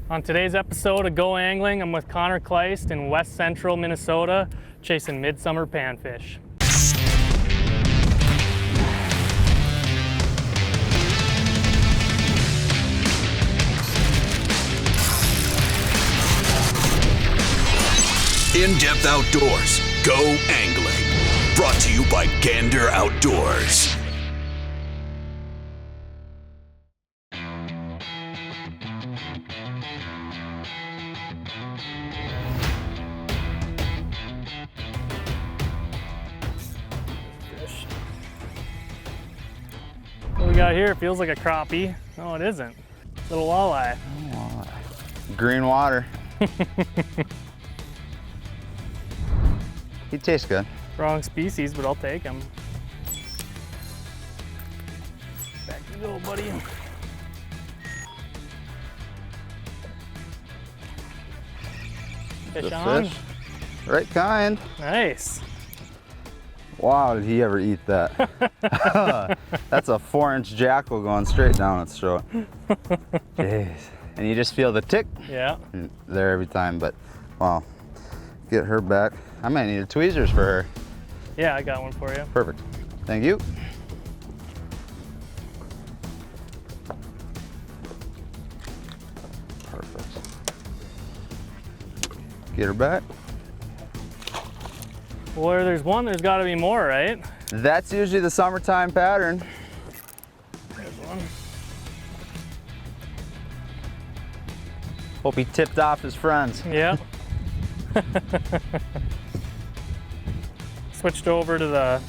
On today's episode of Go Angling, I'm with Connor Kleist in west central Minnesota, chasing midsummer panfish. In-depth outdoors, go angling. Brought to you by Gander Outdoors. What we got here feels like a crappie. No, it isn't. Little walleye. Green water. He tastes good. Wrong species, but I'll take him. Back you go, buddy. Fish on. Fish. Right kind. Nice. Wow, did he ever eat that? That's a 4-inch jackal going straight down its throat. Jeez. And you just feel the tick Yeah. there every time, but wow. Get her back. I might need a tweezers for her. Yeah, I got one for you. Perfect. Thank you. Perfect. Get her back. Where there's one, there's got to be more, right? That's usually the summertime pattern. There's one. Hope he tipped off his friends. Yeah. Switched over to the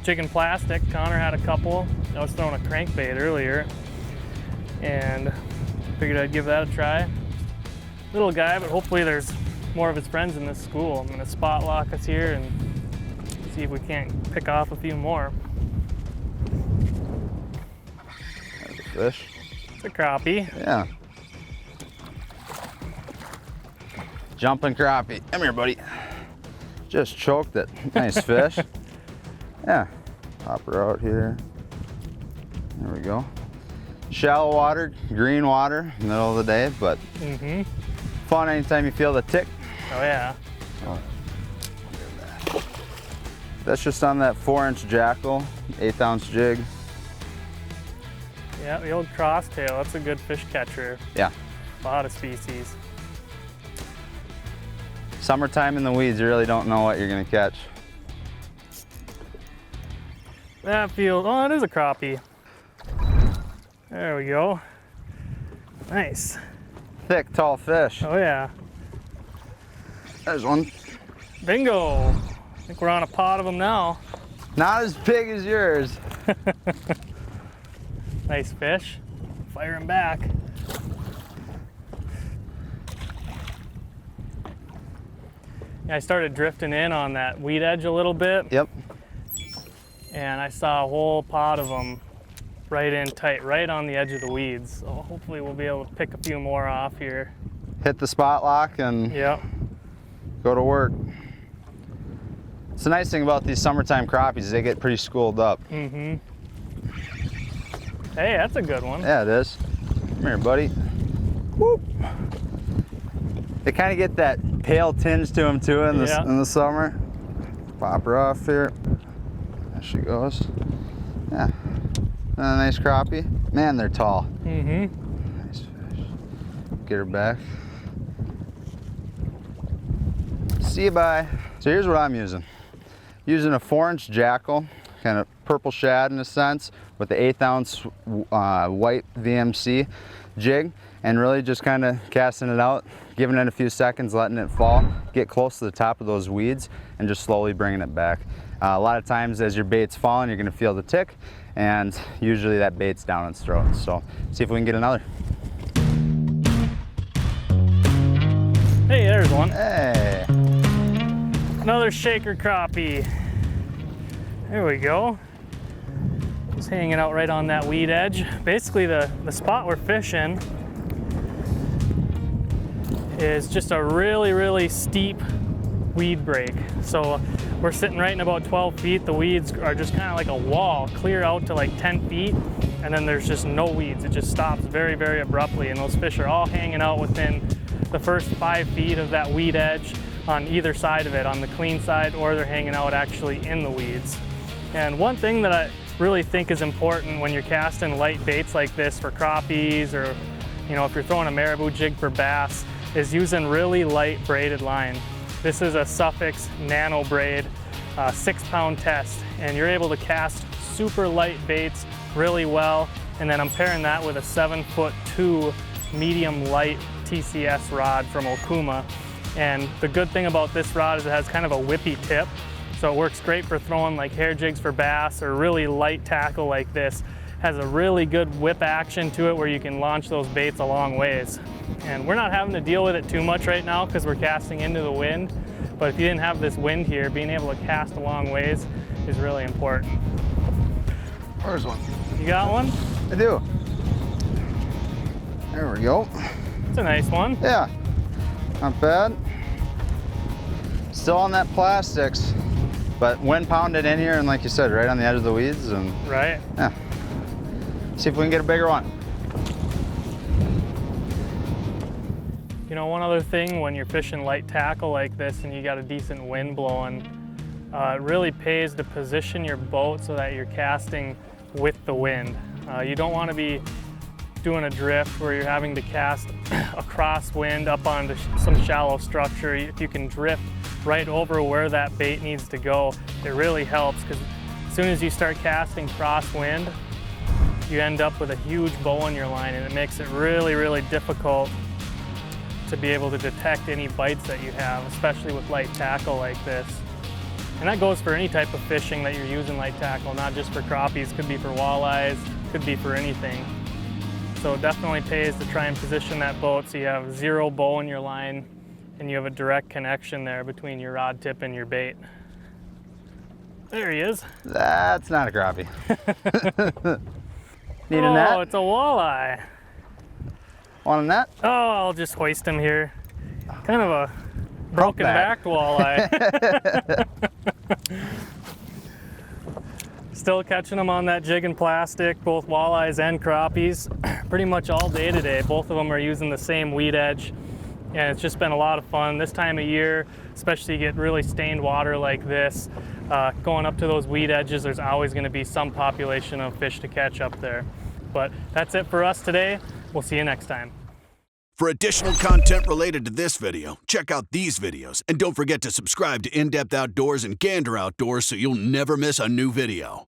jig and plastic. Connor had a couple. I was throwing a crankbait earlier and figured I'd give that a try. Little guy, but hopefully there's more of his friends in this school. I'm gonna spot lock us here and see if we can't pick off a few more. There's a fish. It's a crappie. Yeah. Jumping crappie. Come here, buddy. Just choked it. Nice fish. Yeah. Pop her out here. There we go. Shallow water, green water, middle of the day, but fun anytime you feel the tick. Oh yeah. Oh. That's just on that 4-inch jackal, 1/8-ounce jig. Yeah, the old crosstail. That's a good fish catcher. Yeah. A lot of species. Summertime in the weeds, you really don't know what you're gonna catch. That feels, oh, it is a crappie. There we go. Nice. Thick, tall fish. Oh yeah. There's one. Bingo. I think we're on a pot of them now. Not as big as yours. Nice fish. Fire him back. Yeah, I started drifting in on that weed edge a little bit. Yep. And I saw a whole pot of them right in tight, right on the edge of the weeds. So hopefully we'll be able to pick a few more off here. Hit the spot lock and Yep. go to work. It's the nice thing about these summertime crappies is they get pretty schooled up. Hey, that's a good one. Yeah, it is. Come here, buddy. Whoop. They kind of get that pale tinge to them too in the summer. Pop her off here. There she goes. Yeah. A nice crappie. Man, they're tall. Nice fish. Get her back. See you, bye. So here's what I'm using. Using a 4-inch jackal, kind of purple shad in a sense, with the 1/8-ounce white VMC jig, and really just kind of casting it out, giving it a few seconds, letting it fall, get close to the top of those weeds, and just slowly bringing it back. A lot of times as your bait's falling, you're gonna feel the tick, and usually that bait's down its throat. So see if we can get another. Hey, there's one. Hey. Another shaker crappie. There we go. Just hanging out right on that weed edge. Basically the spot we're fishing is just a really, really steep weed break. So we're sitting right in about 12 feet. The weeds are just kind of like a wall, clear out to like 10 feet, and then there's just no weeds. It just stops very, very abruptly, and those fish are all hanging out within the first 5 feet of that weed edge on either side of it, on the clean side, or they're hanging out actually in the weeds. And one thing that I really think is important when you're casting light baits like this for crappies, or if you're throwing a marabou jig for bass, is using really light braided line. This is a Suffix nano braid 6-pound test, and you're able to cast super light baits really well. And then I'm pairing that with a 7'2" medium light TCS rod from Okuma. And the good thing about this rod is it has kind of a whippy tip, so it works great for throwing like hair jigs for bass or really light tackle like this. Has a really good whip action to it where you can launch those baits a long ways. And we're not having to deal with it too much right now because we're casting into the wind. But if you didn't have this wind here, being able to cast a long ways is really important. Where's one? You got one? I do. There we go. It's a nice one. Yeah, not bad. Still on that plastics, but wind pounded in here, and like you said, right on the edge of the weeds. And right. Yeah. See if we can get a bigger one. One other thing, when you're fishing light tackle like this and you got a decent wind blowing, it really pays to position your boat so that you're casting with the wind. You don't want to be doing a drift where you're having to cast across wind up onto some shallow structure. If you can drift right over where that bait needs to go, it really helps, because as soon as you start casting crosswind, you end up with a huge bow in your line, and it makes it really, really difficult to be able to detect any bites that you have, especially with light tackle like this. And that goes for any type of fishing that you're using light tackle, not just for crappies. Could be for walleyes, could be for anything. So it definitely pays to try and position that boat so you have zero bow in your line and you have a direct connection there between your rod tip and your bait. There he is. That's not a crappie. Need a net? Oh, it's a walleye. Want a net? Oh, I'll just hoist him here. Kind of a broken backed walleye. Still catching them on that jig and plastic, both walleyes and crappies, pretty much all day today. Both of them are using the same weed edge, and it's just been a lot of fun. This time of year, especially you get really stained water like this, going up to those weed edges, there's always going to be some population of fish to catch up there. But that's it for us today. We'll see you next time. For additional content related to this video, check out these videos, and don't forget to subscribe to In-Depth Outdoors and Gander Outdoors so you'll never miss a new video.